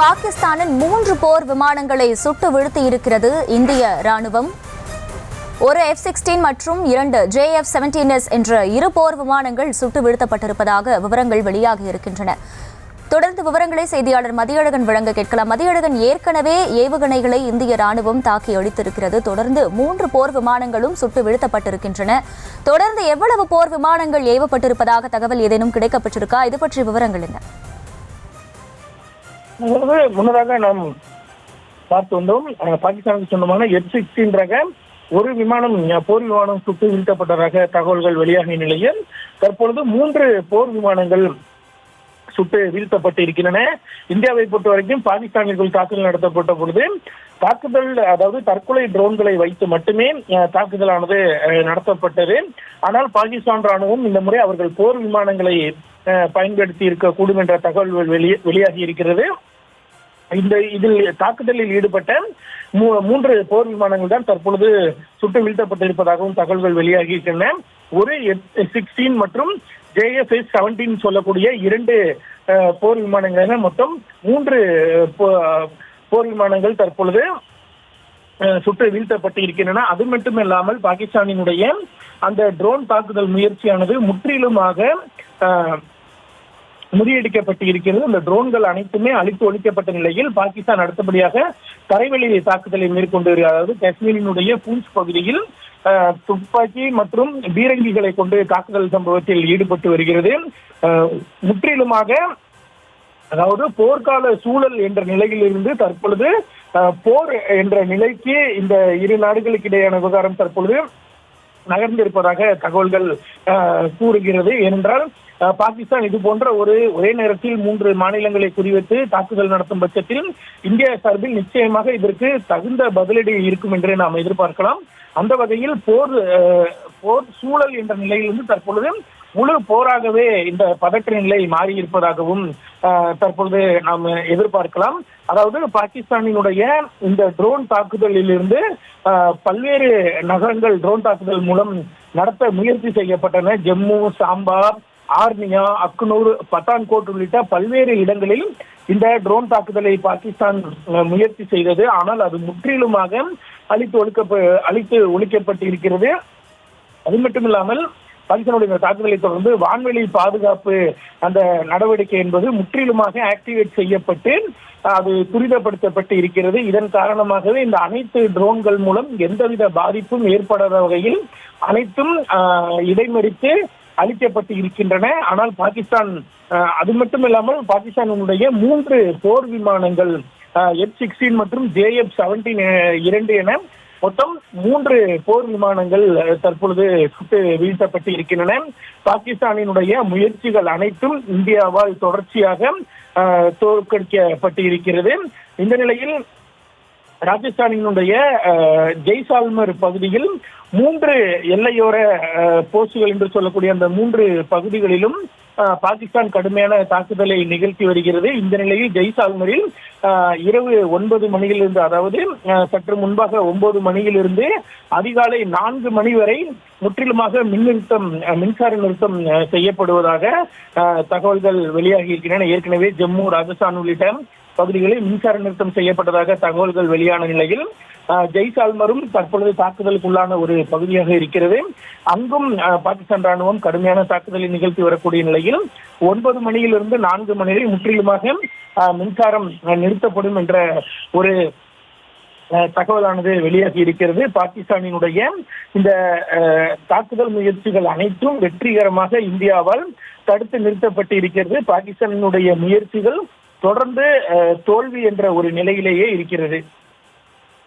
பாகிஸ்தானின் 3 போர் விமானங்களை சுட்டு வீழ்த்தி இருக்கிறது இந்திய ராணுவம். ஒரு F-16 மற்றும் 2 JF-17S என்ற 2 போர் விமானங்கள் சுட்டு வீழ்த்தப்பட்டிருப்பதாக விவரங்கள் வெளியாகி இருக்கின்றன. தொடர்ந்து விவரங்களை செய்தியாளர் மதியழகன் வழங்க கேட்கலாம். மதியழகன், ஏற்கனவே ஏவுகணைகளை இந்திய ராணுவம் தாக்கி அழித்திருக்கிறது. தொடர்ந்து 3 போர் விமானங்களும் சுட்டு வீழ்த்தப்பட்டிருக்கின்றன. தொடர்ந்து எவ்வளவு போர் விமானங்கள் ஏவப்பட்டிருப்பதாக தகவல் ஏதேனும் கிடைக்கப்பட்டிருக்கா? இது பற்றிய விவரங்கள் என்ன? முன்னதாக நாம் பார்த்து வந்தோம். பாகிஸ்தானுக்கு சொந்தமான F-16 ரக ஒரு விமானம், போர் விமானம் சுட்டு வீழ்த்தப்பட்டதாக தகவல்கள் வெளியாகிய நிலையில் தற்பொழுது 3 போர் விமானங்கள் சுட்டு வீழ்த்தப்பட்டு இருக்கின்றன. இந்தியாவை பொறுத்த வரைக்கும் பாகிஸ்தானிற்குள் தாக்குதல் நடத்தப்பட்ட பொழுது அதாவது தற்கொலை ட்ரோன்களை வைத்து மட்டுமே தாக்குதலானது நடத்தப்பட்டது. ஆனால் பாகிஸ்தான் ராணுவம் இந்த முறை அவர்கள் போர் விமானங்களை பயன்படுத்தி இருக்கக்கூடும் என்ற தகவல்கள் வெளியாகி இருக்கிறது. இதில் தாக்குதலில் ஈடுபட்ட 3 போர் விமானங்கள் தான் தற்பொழுது சுட்டு வீழ்த்தப்பட்டிருப்பதாகவும் தகவல்கள் வெளியாகி இருக்கின்றன. ஒரு F-16 மற்றும் JF-17 சொல்லக்கூடிய 2 போர் விமானங்கள், மொத்தம் 3 போர் விமானங்கள் தற்பொழுது சுட்டு வீழ்த்தப்பட்டு இருக்கின்றன. அது மட்டுமில்லாமல் பாகிஸ்தானினுடைய அந்த ட்ரோன் தாக்குதல் முயற்சியானது முற்றிலுமாக முறியடிக்கப்பட்டு இருக்கிறது. இந்த ட்ரோன்கள் அனைத்துமே அழித்து ஒழிக்கப்பட்ட நிலையில் பாகிஸ்தான் அடுத்தபடியாக தரைவழி தாக்குதலை மேற்கொண்டு, அதாவது காஷ்மீரினுடைய பூஞ்ச் பகுதியில் துப்பாக்கி மற்றும் பீரங்கிகளை கொண்டு தாக்குதல் சம்பவத்தில் ஈடுபட்டு வருகிறது. முற்றிலுமாக, அதாவது போர்க்கால சூழல் என்ற நிலையிலிருந்து தற்பொழுது போர் என்ற நிலைக்கு இந்த இரு நாடுகளுக்கு இடையான விவகாரம் தற்பொழுது நகர்ந்திருப்பதாக தகவல்கள் கூறுகிறது. ஏனென்றால் பாகிஸ்தான் இது போன்ற ஒரே நேரத்தில் 3 மாநிலங்களை குறிவைத்து தாக்குதல் நடத்தும் பட்சத்தில் இந்தியா சார்பில் நிச்சயமாக இதற்கு தகுந்த பதிலடி இருக்கும் என்று நாம் எதிர்பார்க்கலாம். அந்த வகையில் போர் சூழல் என்ற நிலையிலிருந்து தற்பொழுது முழு போராகவே இந்த பதற்ற நிலை மாறி இருப்பதாகவும் தற்பொழுது நாம் எதிர்பார்க்கலாம். அதாவது பாகிஸ்தானினுடைய இந்த ட்ரோன் தாக்குதலில் இருந்து பல்வேறு நகரங்கள் ட்ரோன் தாக்குதல் மூலம் நடத்த முயற்சி செய்யப்பட்டன. ஜம்மு, சாம்பா, ஆர்னியா, அக்னூர், பத்தான்கோட் உள்ளிட்ட பல்வேறு இடங்களில் இந்த ட்ரோன் தாக்குதலை பாகிஸ்தான் முயற்சி செய்தது. ஆனால் அது முற்றிலுமாக அழித்து ஒழிக்கப்பட்டு இருக்கிறது. அது மட்டுமில்லாமல் பாகிஸ்தானுடைய தாக்குதலை தொடர்ந்து வான்வெளி பாதுகாப்பு அந்த நடவடிக்கை என்பது முற்றிலுமாக ஆக்டிவேட் செய்யப்பட்டு அது துரிதப்படுத்தப்பட்டு இருக்கிறது. இதன் காரணமாகவே இந்த அனைத்து ட்ரோன்கள் மூலம் எந்தவித பாதிப்பும் ஏற்படாத வகையில் அனைத்தும் இடைமறித்து அளிக்கப்பட்டு இருக்கின்றன. ஆனால் பாகிஸ்தான் அது மட்டும் இல்லாமல் பாகிஸ்தானுடைய 3 போர் விமானங்கள் F-16 மற்றும் JF-17 2 என மொத்தம் 3 போர் விமானங்கள் தற்பொழுது சுட்டு வீழ்த்தப்பட்டு இருக்கின்றன. பாகிஸ்தானினுடைய முயற்சிகள் அனைத்தும் இந்தியாவால் தொடர்ச்சியாக தோற்கடிக்கப்பட்டு இருக்கிறது. இந்த நிலையில் ராஜஸ்தானினுடைய ஜெய்சால்மர் பகுதியில் 3 எல்லையோர போஸ்டுகள் என்று சொல்லக்கூடிய அந்த 3 பகுதிகளிலும் பாகிஸ்தான் கடுமையான தாக்குதலை நிகழ்த்தி வருகிறது. இந்த நிலையில் ஜெய்சால்மரில் இரவு 9 மணியிலிருந்து, அதாவது சற்று முன்பாக 9 மணியிலிருந்து அதிகாலை 4 மணி வரை முற்றிலுமாக மின்சார நிறுத்தம் செய்யப்படுவதாக தகவல்கள் வெளியாகி இருக்கின்றன. ஏற்கனவே ஜம்மு, ராஜஸ்தான் உள்ளிட்ட பகுதிகளில் மின்சார நிறுத்தம் செய்யப்பட்டதாக தகவல்கள் வெளியான நிலையில் ஜெய்சால்மரும் தற்பொழுது தாக்குதலுக்குள்ளான ஒரு பகுதியாக இருக்கிறது. அங்கும் பாகிஸ்தான் ராணுவம் கடுமையான தாக்குதலை நிகழ்த்தி வரக்கூடிய நிலையில் 9 மணியிலிருந்து 4 மணி வரை முற்றிலுமாக மின்சாரம் நிறுத்தப்படும் என்ற ஒரு தகவலானது வெளியாகி இருக்கிறது. பாகிஸ்தானினுடைய இந்த தாக்குதல் முயற்சிகள் அனைத்தும் வெற்றிகரமாக இந்தியாவால் தடுத்து நிறுத்தப்பட்டு இருக்கிறது. பாகிஸ்தானினுடைய முயற்சிகள் தொடர்ந்து தோல்வி என்ற ஒரு நிலையிலேயே இருக்கிறது.